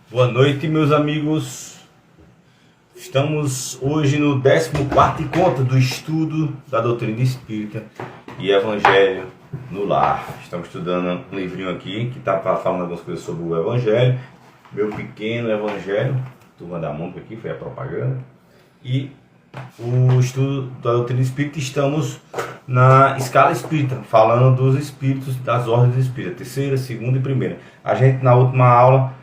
Boa noite, meus amigos. Estamos hoje no 14º encontro do estudo da doutrina espírita e Evangelho no Lar. Estamos estudando um livrinho aqui que está falando algumas coisas sobre o Evangelho, meu pequeno Evangelho, turma da Mônica aqui, foi a propaganda. E o estudo da doutrina espírita, estamos na escala espírita, falando dos espíritos, das ordens espíritas, terceira, segunda e primeira. A gente, na última aula,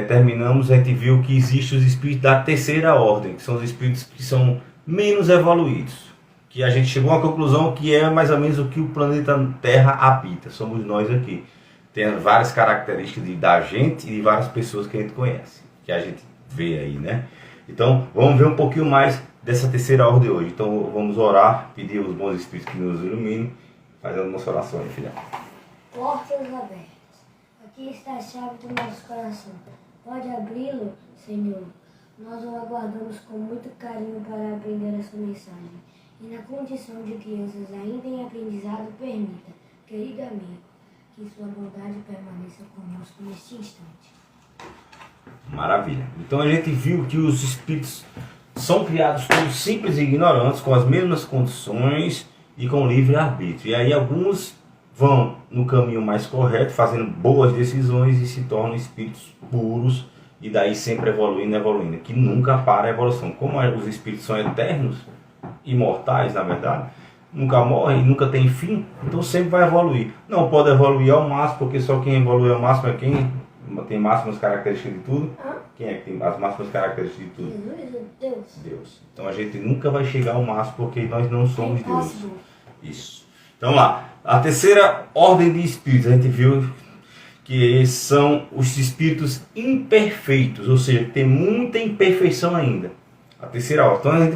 terminamos, a gente viu que existem os espíritos da terceira ordem, que são os espíritos que são menos evoluídos, que a gente chegou à conclusão que é mais ou menos o que o planeta Terra habita, somos nós aqui. Tem várias características da gente e de várias pessoas que a gente conhece, que a gente vê aí, né? Então, vamos ver um pouquinho mais dessa terceira ordem hoje. Então, vamos orar, pedir aos bons espíritos que nos iluminem, fazendo nossa oração aí, filha. Portas abertas. Aqui está a chave do nosso coração. Pode abri-lo, Senhor. Nós o aguardamos com muito carinho para aprender a sua mensagem. E na condição de crianças ainda em aprendizado, permita, querido amigo, que sua bondade permaneça conosco neste instante. Maravilha. Então a gente viu que os espíritos são criados todos simples e ignorantes, com as mesmas condições e com livre-arbítrio. E aí alguns vão no caminho mais correto, fazendo boas decisões e se tornam espíritos puros, e daí sempre evoluindo, que nunca para a evolução. Como os espíritos são eternos, imortais na verdade, nunca morrem, nunca tem fim, então sempre vai evoluir. Não pode evoluir ao máximo, porque só quem evolui ao máximo é quem tem máximas características de tudo. Quem é que tem as máximas características de tudo? Deus. Então a gente nunca vai chegar ao máximo, porque nós não somos Deus. Isso. Então lá, a terceira ordem de espíritos, a gente viu que são os espíritos imperfeitos, ou seja, tem muita imperfeição ainda. A terceira ordem. Então a gente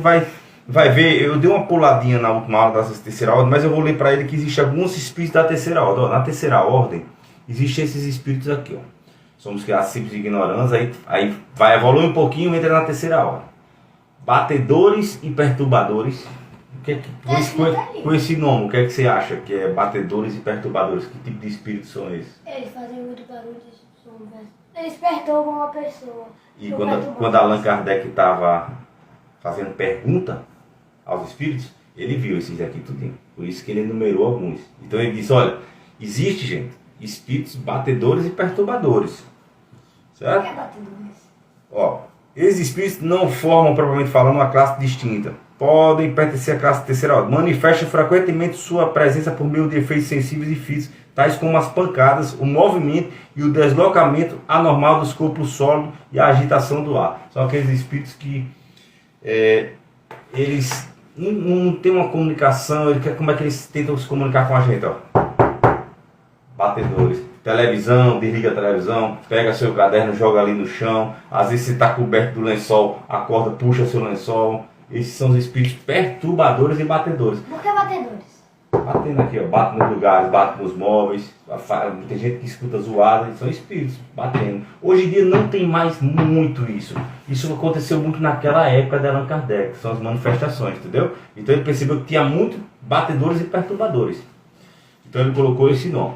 vai ver, eu dei uma puladinha na última aula dessa terceira ordem, mas eu vou ler para ele que existem alguns espíritos da terceira ordem. Ó, na terceira ordem, existem esses espíritos aqui, ó. Somos criados simples e ignorantes, aí vai evoluir um pouquinho e entra na terceira ordem. Batedores e perturbadores. Com esse nome, o que é que você acha que é batedores e perturbadores? Que tipo de espíritos são esses? Eles fazem muito barulho, eles perturbam a pessoa. E quando Allan Kardec estava fazendo pergunta aos espíritos, ele viu esses aqui tudinho. Por isso que ele enumerou alguns. Então ele disse, olha, existe, gente, espíritos batedores e perturbadores. Certo? O que é batedores? Ó, esses espíritos não formam, propriamente falando, uma classe distinta. Podem pertencer à classe terceira ordem. Manifestam frequentemente sua presença por meio de efeitos sensíveis e físicos, tais como as pancadas, o movimento e o deslocamento anormal dos corpos sólidos e a agitação do ar. São aqueles espíritos que eles não têm uma comunicação. Como é que eles tentam se comunicar com a gente? Ó. Batedores. Televisão, desliga a televisão, pega seu caderno, joga ali no chão. Às vezes você está coberto do lençol, acorda, puxa seu lençol. Esses são os espíritos perturbadores e batedores. Por que batedores? Batendo aqui, ó, bate nos lugares, bate nos móveis. Tem gente que escuta zoada, são espíritos batendo. Hoje em dia não tem mais muito isso. Isso aconteceu muito naquela época de Allan Kardec, são as manifestações, entendeu? Então ele percebeu que tinha muito batedores e perturbadores. Então ele colocou esse nome.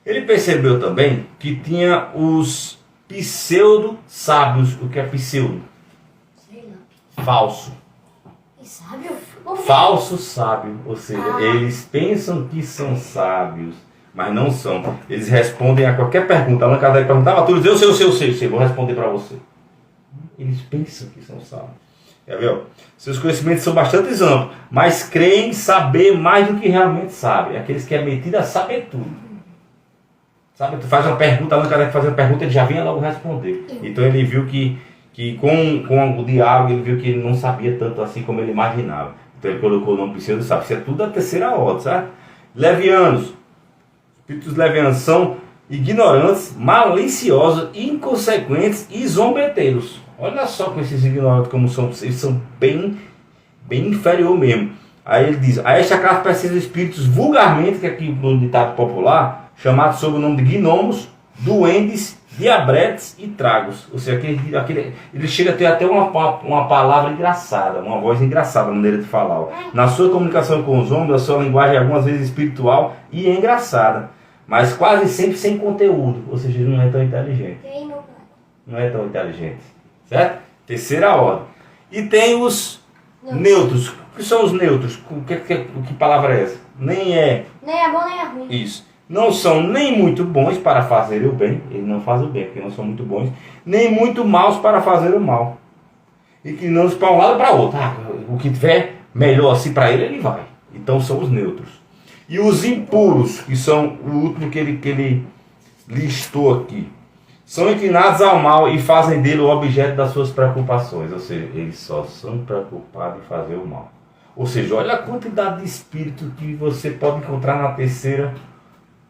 Ele percebeu também que tinha os pseudo-sábios. O que é pseudo? Falso. E sábio? Falso sábio, ou seja, eles pensam que são sábios, mas não são. Eles respondem a qualquer pergunta. Allan Kardec perguntava tudo, eu sei, vou responder para você. Eles pensam que são sábios. Quer ver? Ó? Seus conhecimentos são bastante amplos, mas creem saber mais do que realmente sabem. Aqueles que é metido a saber tudo. Sabe, tu faz uma pergunta, Allan Kardec faz uma pergunta, ele já vinha logo responder. Então ele viu que com o diálogo ele viu que ele não sabia tanto assim como ele imaginava. Então ele colocou o nome pseudo sábio. Isso é tudo da terceira ordem, sabe? Levianos. Espíritos levianos são ignorantes, maliciosos, inconsequentes e zombeteiros. Olha só com esses ignorantes como são. Eles são bem inferior mesmo. Aí ele diz, a esta classe precisa de espíritos vulgarmente, que aqui no ditado popular, chamados sob o nome de gnomos, duendes, diabretes e tragos. Ou seja, ele chega a ter até uma palavra engraçada, uma voz engraçada, a maneira de falar. Ó. Na sua comunicação com os homens, a sua linguagem é algumas vezes espiritual e engraçada, mas quase sempre sem conteúdo, ou seja, ele não é tão inteligente. não é tão inteligente, certo? Terceira ordem. E tem os neutros. O que são os neutros? Que palavra é essa? Nem é bom nem é ruim. isso. Não são nem muito bons para fazer o bem, eles não fazem o bem, porque não são muito bons, nem muito maus para fazer o mal. E que não para um lado para o outro. O que tiver melhor assim para ele vai. Então são os neutros. E os impuros, que são o último que ele listou aqui, são inclinados ao mal e fazem dele o objeto das suas preocupações. Ou seja, eles só são preocupados em fazer o mal. Ou seja, olha a quantidade de espíritos que você pode encontrar na terceira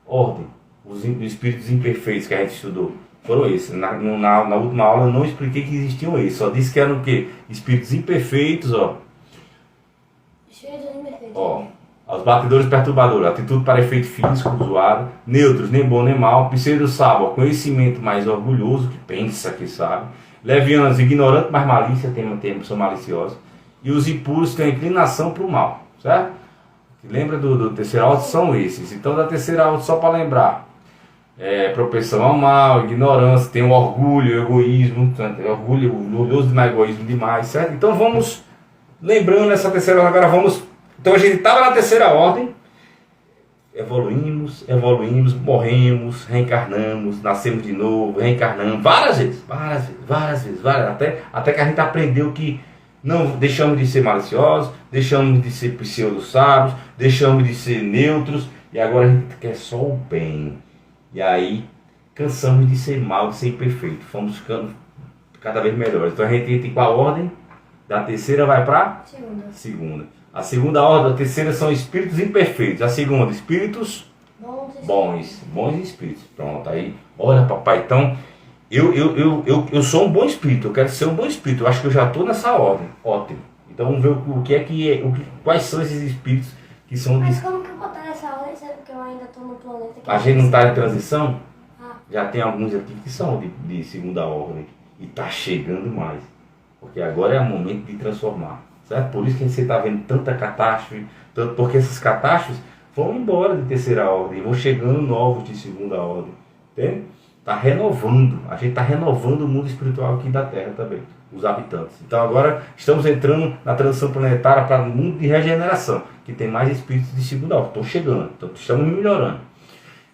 ordem. Os espíritos imperfeitos que a gente estudou foram esses. Na última aula eu não expliquei que existiam esses. Só disse que eram o quê? Espíritos imperfeitos, ó. Espíritos imperfeitos. Ó. Os batedores perturbadores, atitude para efeito físico, zoado, neutros, nem bom nem mal, pseudo-sábio, conhecimento mais orgulhoso, que pensa que sabe, levianos, ignorante, mas malícia, são maliciosos, e os impuros têm a inclinação para o mal, certo? Lembra do terceiro ordem? São esses. Então, da terceira ordem, só para lembrar, propensão ao mal, ignorância, tem o orgulho, o egoísmo, orgulhoso demais, egoísmo demais, certo? Então, vamos lembrando essa terceira ordem, agora vamos. Então a gente estava na terceira ordem, evoluímos, morremos, reencarnamos, nascemos de novo, reencarnamos, várias vezes, até que a gente aprendeu que não deixamos de ser maliciosos, deixamos de ser pseudo-sábios, deixamos de ser neutros, e agora a gente quer só o bem. E aí cansamos de ser mal, de ser imperfeito, fomos ficando cada vez melhores. Então a gente entra em qual ordem? Da terceira vai para? Segunda. A segunda ordem, a terceira são espíritos imperfeitos. A segunda, espíritos bons espíritos. Pronto, aí, olha papai, então, eu sou um bom espírito, eu quero ser um bom espírito. Eu acho que eu já estou nessa ordem. Ótimo. Então vamos ver o que é, quais são esses espíritos que são... Mas como que eu botar nessa ordem, sendo que eu ainda estou no planeta... A gente não está em transição? Já tem alguns aqui que são de segunda ordem. E está chegando mais. Porque agora é o momento de transformar. Certo? Por isso que você está vendo tanta catástrofe, porque essas catástrofes vão embora de terceira ordem, vão chegando novos de segunda ordem. Entende? Está renovando, a gente está renovando o mundo espiritual aqui da Terra também, os habitantes. Então agora estamos entrando na transição planetária para um mundo de regeneração, que tem mais espíritos de segunda ordem, estão chegando, então estamos melhorando.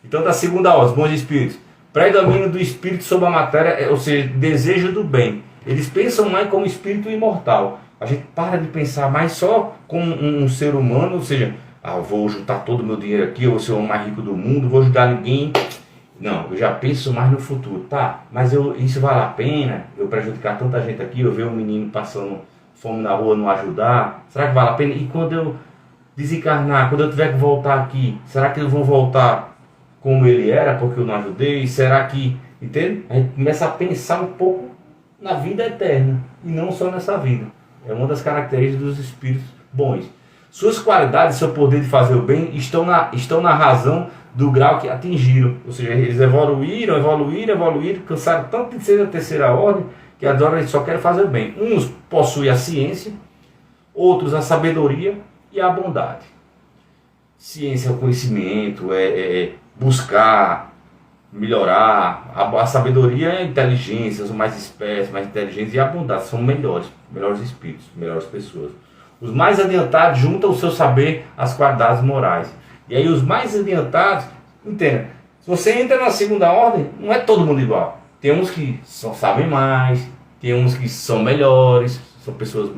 Então da segunda ordem, os bons espíritos, predomínio do espírito sobre a matéria, ou seja, desejo do bem. Eles pensam mais como espírito imortal. A gente para de pensar mais só como um ser humano, ou seja, vou juntar todo o meu dinheiro aqui, eu vou ser o mais rico do mundo, vou ajudar ninguém. Não, eu já penso mais no futuro. Tá, mas isso vale a pena? Eu prejudicar tanta gente aqui, eu ver um menino passando fome na rua, não ajudar? Será que vale a pena? E quando eu desencarnar, quando eu tiver que voltar aqui, será que eles vão voltar como ele era, porque eu não ajudei? Será que... Entende? A gente começa a pensar um pouco na vida eterna, e não só nessa vida. É uma das características dos espíritos bons. Suas qualidades, seu poder de fazer o bem estão na razão do grau que atingiram. Ou seja, eles evoluíram, cansaram tanto de ser da terceira ordem, que agora eles só querem fazer o bem. Uns possuem a ciência, outros a sabedoria e a bondade. Ciência é o conhecimento, buscar melhorar. A sabedoria é a inteligência, são mais espertos, mais inteligentes, e a bondade são melhores espíritos, melhores pessoas. Os mais adiantados juntam o seu saber às qualidades morais. E aí os mais adiantados, entenda, se você entra na segunda ordem, não é todo mundo igual. Tem uns que sabem mais, tem uns que são melhores, são pessoas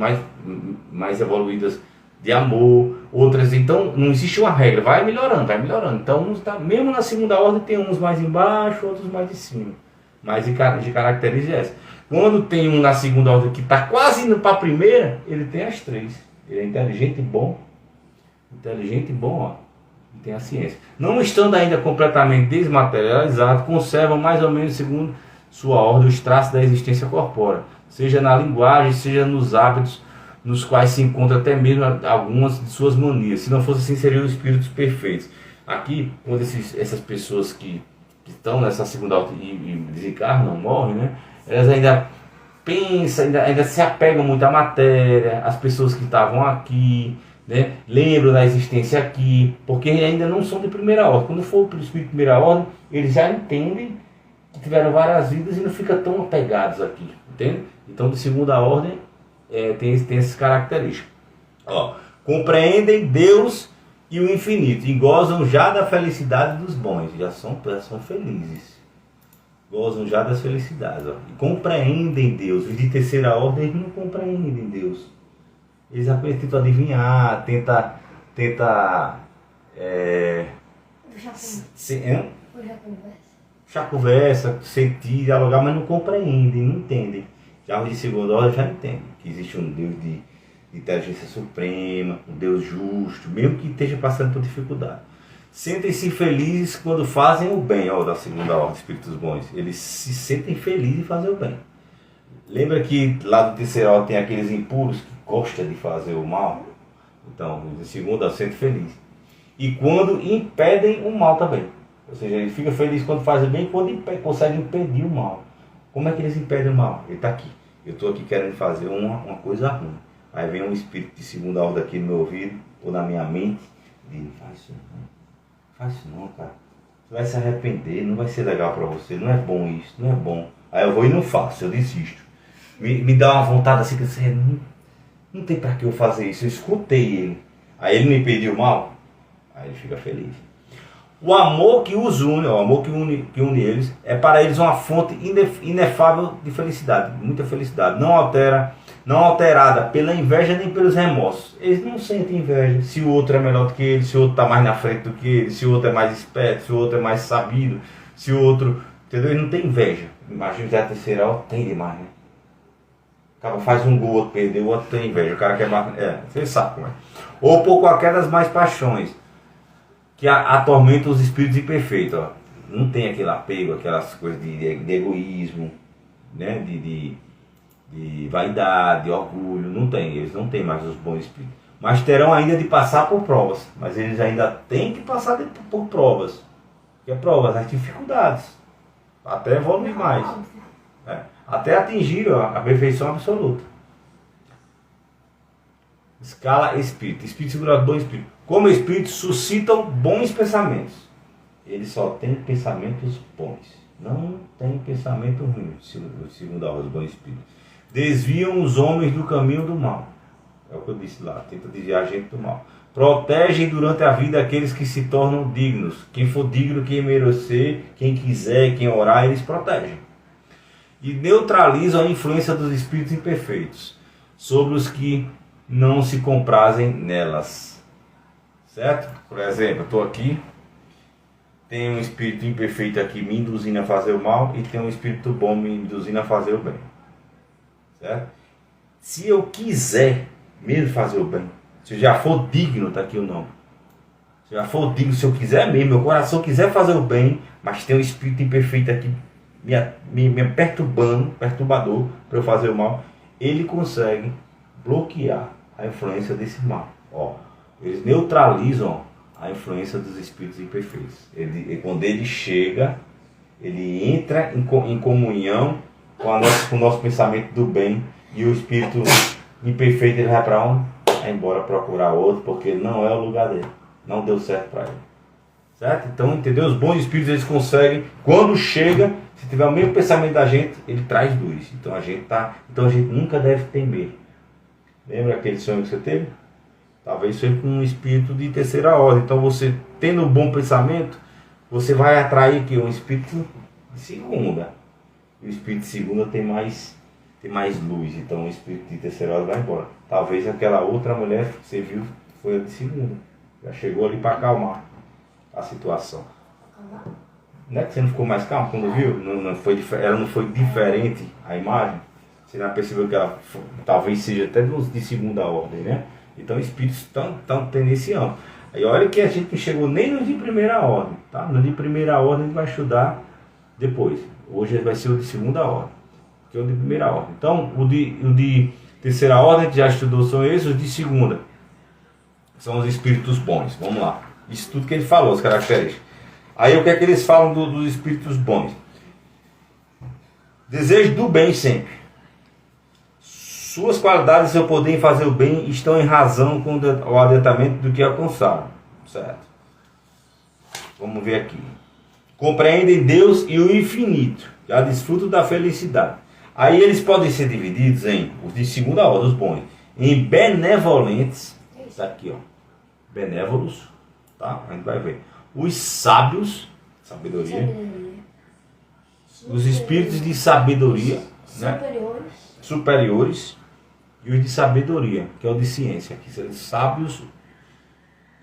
mais evoluídas de amor, outras, então não existe uma regra, vai melhorando. Então mesmo na segunda ordem tem uns mais embaixo, outros mais de cima, mas de características essa. Quando tem um na segunda ordem que está quase indo para a primeira, ele tem as três. Ele é inteligente e bom, ó, e tem a ciência. Não estando ainda completamente desmaterializado, conservam mais ou menos segundo sua ordem os traços da existência corpórea, seja na linguagem, seja nos hábitos, nos quais se encontra até mesmo algumas de suas manias. Se não fosse assim, seriam espíritos perfeitos. Aqui, quando essas pessoas que estão nessa segunda ordem e desencarnam, morrem, né? Elas ainda pensam, ainda se apegam muito à matéria, às pessoas que estavam aqui, né? Lembram da existência aqui, porque ainda não são de primeira ordem. Quando for para o espírito de primeira ordem, eles já entendem que tiveram várias vidas e não ficam tão apegados aqui, entende? Então, de segunda ordem, tem essas características. Ó, compreendem Deus e o infinito e gozam já da felicidade dos bons, já são felizes. Gozam já das felicidades. Ó. E compreendem Deus. Os de terceira ordem, eles não compreendem Deus. Eles apenas tentam adivinhar, tentam puxar conversa, sentir, dialogar, mas não compreendem, não entendem. Já os de segunda ordem já entendem que existe um Deus de inteligência suprema, um Deus justo, mesmo que esteja passando por dificuldade. Sentem-se felizes quando fazem o bem, ó, da segunda ordem, espíritos bons. Eles se sentem felizes em fazer o bem. Lembra que lá do terceiro ordem tem aqueles impuros que gostam de fazer o mal? Então, de segunda se sente feliz. E quando impedem o mal também. Ou seja, ele fica feliz quando faz o bem e quando consegue impedir o mal. Como é que eles impedem o mal? Ele está aqui. Eu estou aqui querendo fazer uma coisa ruim. Aí vem um espírito de segunda ordem aqui no meu ouvido ou na minha mente e diz, faz isso não, cara. Você vai se arrepender, não vai ser legal para você, não é bom isso, não é bom. Aí eu vou e não faço, eu desisto. Me dá uma vontade assim que você não tem para que eu fazer isso. Eu escutei ele. Aí ele me pediu mal, aí ele fica feliz. O amor que os une, o amor que une eles, é para eles uma fonte inefável de felicidade, muita felicidade. Não alterada pela inveja nem pelos remorsos. Eles não sentem inveja se o outro é melhor do que ele, se o outro está mais na frente do que ele, se o outro é mais esperto, se o outro é mais sabido, se o outro... Entendeu? Ele não tem inveja. Imagina que a terceira hora tem demais, né? O cara faz um gol, o outro perdeu, o outro tem inveja. O cara quer mais... você sabe como é. Ou por qualquer das mais paixões que atormentam os espíritos imperfeitos. Ó. Não tem aquele apego, aquelas coisas de egoísmo, né? De vaidade, de orgulho, não tem, eles não têm mais os bons espíritos. Mas terão ainda de passar por provas, mas eles ainda têm que passar por provas. Que é provas, as dificuldades, até evoluir mais, até atingir a perfeição absoluta. Escala espírito, espírito segurado, bom espírito. Como espíritos suscitam bons pensamentos, eles só têm pensamentos bons, não tem pensamento ruim, segundo a ordem dos bons espíritos. Desviam os homens do caminho do mal. É o que eu disse lá, tenta desviar a gente do mal. Protegem durante a vida aqueles que se tornam dignos. Quem for digno, quem merecer, quem quiser, quem orar, eles protegem. E neutralizam a influência dos espíritos imperfeitos sobre os que não se comprazem nelas. Certo? Por exemplo, eu estou aqui, tem um espírito imperfeito aqui me induzindo a fazer o mal e tem um espírito bom me induzindo a fazer o bem. Certo? Se eu quiser mesmo fazer o bem, se eu já for digno, está aqui o nome. Se eu já for digno, se eu quiser mesmo, meu coração quiser fazer o bem, mas tem um espírito imperfeito aqui me perturbador para eu fazer o mal, ele consegue bloquear a influência desse mal. Ó, eles neutralizam a influência dos espíritos imperfeitos. Quando ele chega, ele entra em comunhão com o nosso pensamento do bem, e o espírito imperfeito ele vai para onde? Vai embora procurar outro, porque não é o lugar dele, não deu certo para ele. Certo? Então, entendeu? Os bons espíritos eles conseguem, quando chega, se tiver o mesmo pensamento da gente, ele traz luz. Então a gente nunca deve temer. Lembra aquele sonho que você teve? Talvez seja com um espírito de terceira ordem. Então você, tendo um bom pensamento, você vai atrair que um espírito de segunda. E o espírito de segunda tem mais luz. Então o espírito de terceira ordem vai embora. Talvez aquela outra mulher que você viu foi a de segunda. Já chegou ali para acalmar a situação. Não é que você não ficou mais calmo quando viu? Ela não foi diferente a imagem? Você já percebeu que ela talvez seja até de segunda ordem, né? Então espíritos estão tendenciando. Aí olha que a gente não chegou nem no de primeira ordem, tá? No de primeira ordem a gente vai estudar depois. Hoje vai ser o de segunda ordem, que é o de primeira ordem. Então o de terceira ordem a gente já estudou, são esses. Os de segunda são os espíritos bons. Vamos lá. Isso tudo que ele falou, as características. Aí o que é que eles falam dos espíritos bons? Desejo do bem sempre. Suas qualidades e seu poder em fazer o bem estão em razão com o adentramento do que alcançaram. Certo? Vamos ver aqui. compreendem Deus e o infinito, já desfrutam da felicidade. Aí eles podem ser divididos em, os de segunda ordem, os bons, em benevolentes, isso aqui ó, benévolos, tá? A gente vai ver. Os sábios, sabedoria, os espíritos de sabedoria, né? Superiores, e os de sabedoria, que é o de ciência, aqui são os sábios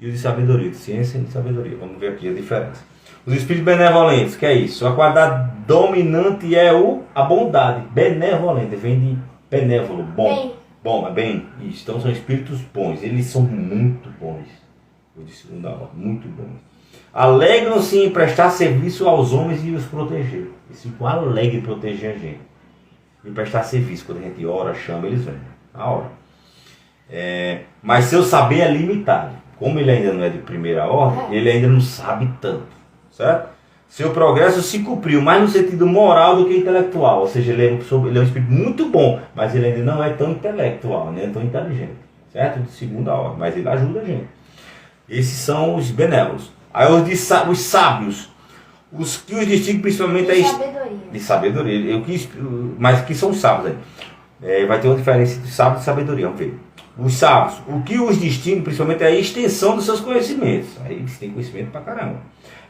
e os de sabedoria, de ciência e de sabedoria. Vamos ver aqui a diferença. Os espíritos benevolentes, que é isso? A qualidade dominante é a bondade. Benevolente, vem de benévolo, bom. Bom, é bem isso. Então são espíritos bons. Eles são muito bons. Eu disse segunda ordem, muito bons. Alegram-se em prestar serviço aos homens e os proteger. Eles ficam alegres em proteger a gente. E prestar serviço. Quando a gente ora, chama, eles vêm. Na hora. Mas seu saber é limitado. Como ele ainda não é de primeira ordem, ele ainda não sabe tanto. Certo? Seu progresso se cumpriu mais no sentido moral do que intelectual. Ou seja, ele é um espírito muito bom, mas ele ainda não é tão intelectual, não é tão inteligente. Certo? De segunda ordem, mas ele ajuda a gente. Esses são os benévolos. Aí os sábios, os que os distinguem principalmente de sabedoria. Mas que são os sábios aí. Vai ter uma diferença entre sábio e sabedoria, vamos ver. Os sábios, o que os distingue principalmente é a extensão dos seus conhecimentos. Aí eles têm conhecimento pra caramba.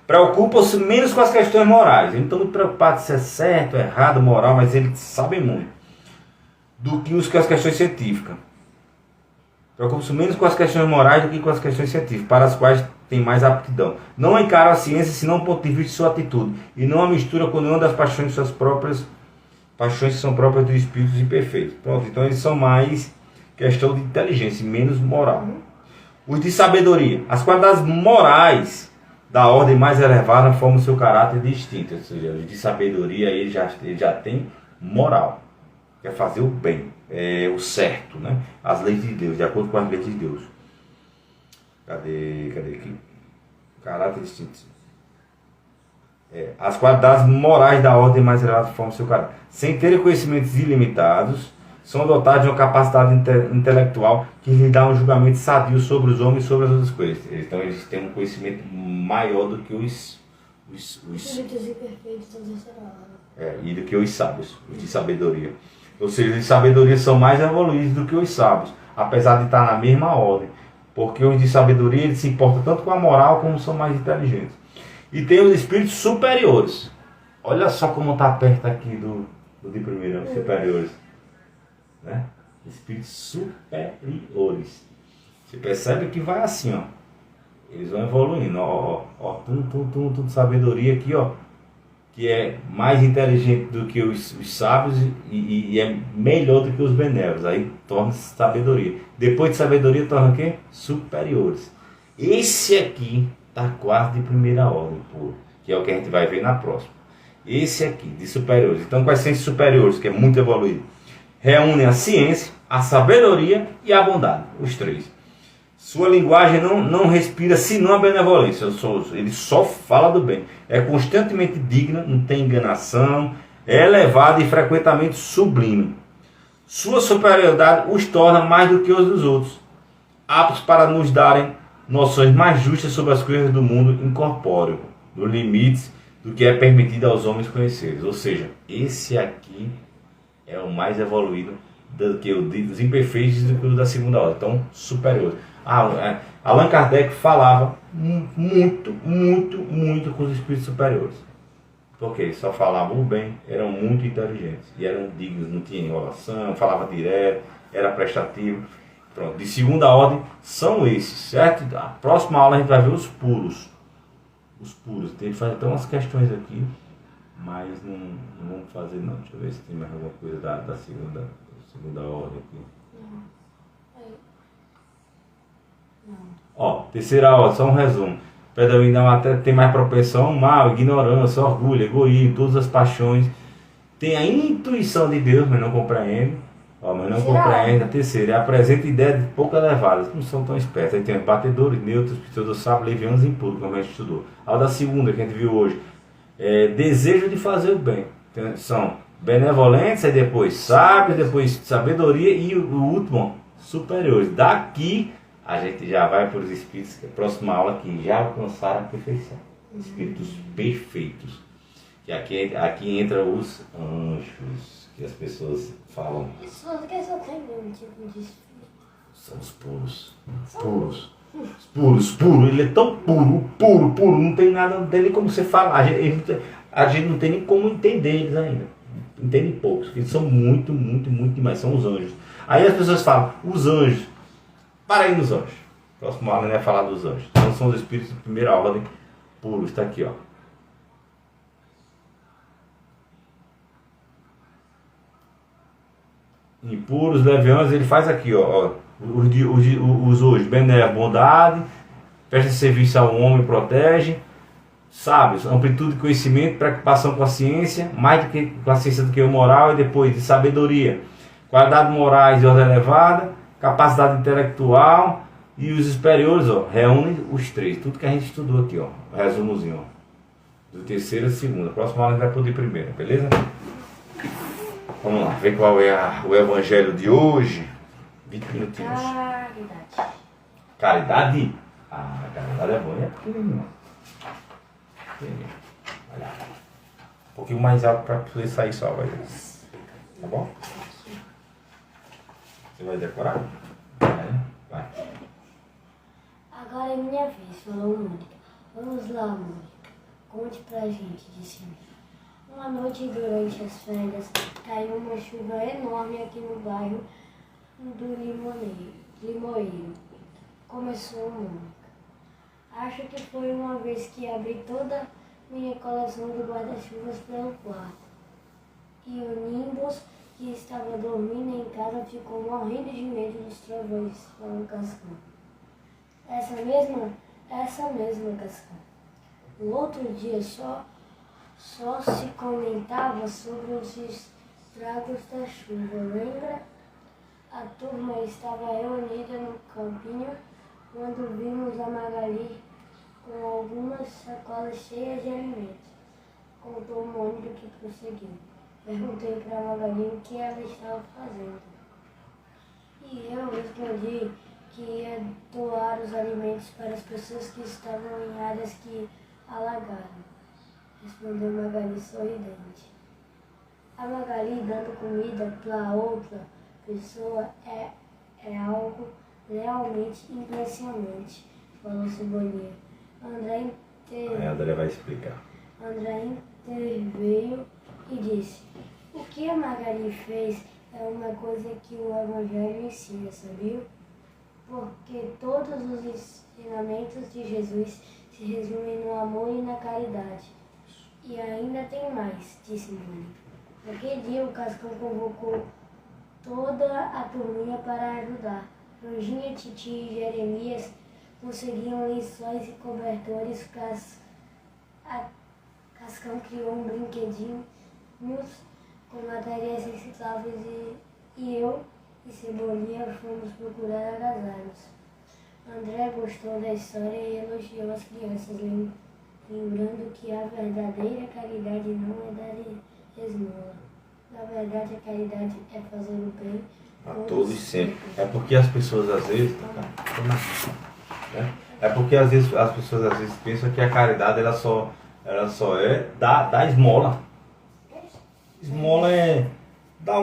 Preocupam-se menos com as questões morais. Eles não estão muito preocupados se é certo, errado, moral, mas eles sabem muito. Do que com as questões científicas. Preocupam-se menos com as questões morais do que com as questões científicas, para as quais têm mais aptidão. Não encaram a ciência senão do ponto de vista de sua atitude. E não a mistura com nenhuma das paixões de suas próprias paixões que são próprias dos espíritos imperfeitos. Pronto, então eles são mais questão de inteligência, menos moral. Os de sabedoria. As qualidades morais da ordem mais elevada formam seu caráter distinto. Ou seja, os de sabedoria ele já tem moral. Quer fazer o bem, o certo, né? As leis de Deus, de acordo com as leis de Deus. Cadê aqui? Caráter distinto. As qualidades morais da ordem mais elevada formam seu caráter. Sem terem conhecimentos ilimitados, são dotados de uma capacidade intelectual que lhes dá um julgamento sadio sobre os homens e sobre as outras coisas. Então eles têm um conhecimento maior do que os e do que os sábios, os de sabedoria. Ou seja, os de sabedoria são mais evoluídos do que os sábios, apesar de estar na mesma ordem. Porque os de sabedoria eles se importam tanto com a moral como são mais inteligentes. E tem os espíritos superiores. Olha só como está perto aqui do de primeiro, superiores. Né? Espíritos superiores. Você percebe que vai assim, ó. Eles vão evoluindo, ó, de sabedoria aqui, ó, que é mais inteligente do que os sábios e é melhor do que os benévolos. Aí torna-se sabedoria. Depois de sabedoria torna o quê? Superiores. Esse aqui tá quase de primeira ordem, pô, que é o que a gente vai ver na próxima. Esse aqui, de superiores. Então, quais são esses superiores, que é muito evoluído? Reúnem a ciência, a sabedoria e a bondade, os três. Sua linguagem não respira senão a benevolência. Ele só fala do bem. É constantemente digna, não tem enganação, é elevado e frequentemente sublime. Sua superioridade os torna mais do que os dos outros, aptos para nos darem noções mais justas sobre as coisas do mundo incorpóreo, nos limites do que é permitido aos homens conhecerem. Ou seja, esse aqui é o mais evoluído do que o dos imperfeitos do que o da segunda ordem. Então, superior. Allan Kardec falava muito com os espíritos superiores. Porque eles só falavam o bem, eram muito inteligentes. E eram dignos, não tinha enrolação, falava direto, era prestativo. Pronto, de segunda ordem são esses, certo? A próxima aula a gente vai ver os puros. Os puros. Tem que fazer até umas questões aqui, mas não vamos fazer não. Deixa eu ver se tem mais alguma coisa da segunda ordem aqui. Ó, terceira ordem, só um resumo. Predomina até tem mais propensão ao mal, ignorância, orgulho, egoísmo, todas as paixões. Tem a intuição de Deus, mas não compreende. Mas não compreende. A terceira, apresenta ideias pouco elevadas, não são tão espertos. Aí tem os batedores, neutros, pseudo-sábios, levianos e impuros, como a gente estudou. A da segunda, que a gente viu hoje, desejo de fazer o bem. Então, são benevolentes, aí depois sábios, depois sabedoria e o último, superiores. Daqui a gente já vai para os espíritos, que é a próxima aula, que já alcançaram a perfeição. Espíritos perfeitos. E aqui entra os anjos, que as pessoas falam. Só que só tem um tipo de espírito. São os puros. Puros. Ele é tão puro. Não tem nada, não tem nem como você falar. A gente não tem nem como entender eles ainda. Entende poucos. Eles são muito demais. São os anjos. Aí as pessoas falam, os anjos. Para aí nos anjos. Próximo aula vai falar dos anjos. Então são os espíritos de primeira ordem puros. Está aqui, ó. Impuros, levianos, ele faz aqui, ó. Os hoje, benévolos, bondade, presta serviço ao homem, protege, sábios, amplitude de conhecimento, preocupação com a ciência, mais do que com a ciência do que o moral, e depois de sabedoria, qualidade morais e ordem elevada, capacidade intelectual, e os superiores, ó, reúne os três, tudo que a gente estudou aqui, ó, resumozinho, ó, do terceiro a segunda. Próximo aula a gente vai poder primeiro, beleza? Vamos lá, ver qual é o evangelho de hoje. 20 minutinhos. Caridade. Caridade? Ah, caridade é boa, é pequenininho. Olha lá. Um pouquinho mais alto para poder sair só, vai ver. Tá bom? Você vai decorar? Vai. Agora é minha vez, falou Mônica. Vamos lá, Mônica. Conte pra gente, disse Mônica. Uma noite durante as férias, caiu uma chuva enorme aqui no bairro do Limoeiro. Começou Mônica. Acho que foi uma vez que abri toda minha coleção de guarda-chuvas pelo quarto. E o Nimbus, que estava dormindo em casa, ficou morrendo de medo dos trovões, falou Cascão. Essa mesma, Cascão. No outro dia só se comentava sobre os estragos da chuva, lembra? A turma estava reunida no campinho quando vimos a Magali com algumas sacolas cheias de alimentos. Contou Mônica que prosseguiu. Perguntei para a Magali o que ela estava fazendo. E eu respondi que ia doar os alimentos para as pessoas que estavam em áreas que alagaram. Respondeu Magali sorridente. A Magali dando comida para outra pessoa é algo realmente impressionante, falou Cebolinha. André vai explicar. André interveio e disse: o que a Magali fez é uma coisa que o Evangelho ensina, sabia? Porque todos os ensinamentos de Jesus se resumem no amor e na caridade. E ainda tem mais, disse Mônica. Naquele dia o Cascão convocou toda a turminha para ajudar. Franjinha, Titi e Jeremias conseguiam lençóis e cobertores. Cascão criou um brinquedinho com materiais recicláveis e eu e Cebolinha fomos procurar agasalhos. André gostou da história e elogiou as crianças, lembrando que a verdadeira caridade não é dar esmola. Na verdade, a caridade é fazer o bem a todos sempre. É porque as pessoas às vezes... É porque às vezes as pessoas às vezes pensam que a caridade ela só é dar esmola. Esmola é dar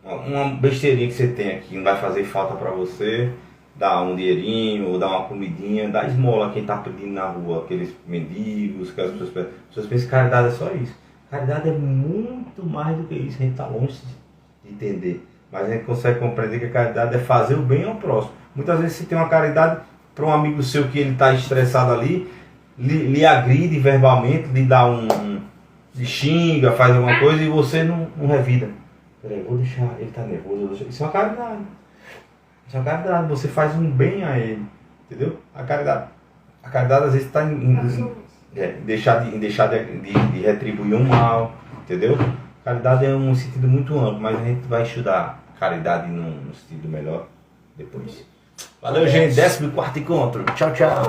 uma besteirinha que você tem aqui, não vai fazer falta para você. Dar um dinheirinho, ou dar uma comidinha, dar esmola a quem está pedindo na rua, aqueles mendigos, que as pessoas pensam que caridade é só isso. Caridade é muito mais do que isso, a gente está longe de entender. Mas a gente consegue compreender que a caridade é fazer o bem ao próximo. Muitas vezes você tem uma caridade para um amigo seu que ele está estressado ali, lhe agride verbalmente, lhe dá lhe xinga, faz alguma coisa e você não revida. Peraí, vou deixar, ele está nervoso, isso é uma caridade. Isso é uma caridade, você faz um bem a ele, entendeu? A caridade às vezes está em deixar de retribuir um mal, entendeu? Caridade é um sentido muito amplo, mas a gente vai estudar caridade num sentido melhor depois. Valeu, gente, 14º encontro. Tchau, tchau.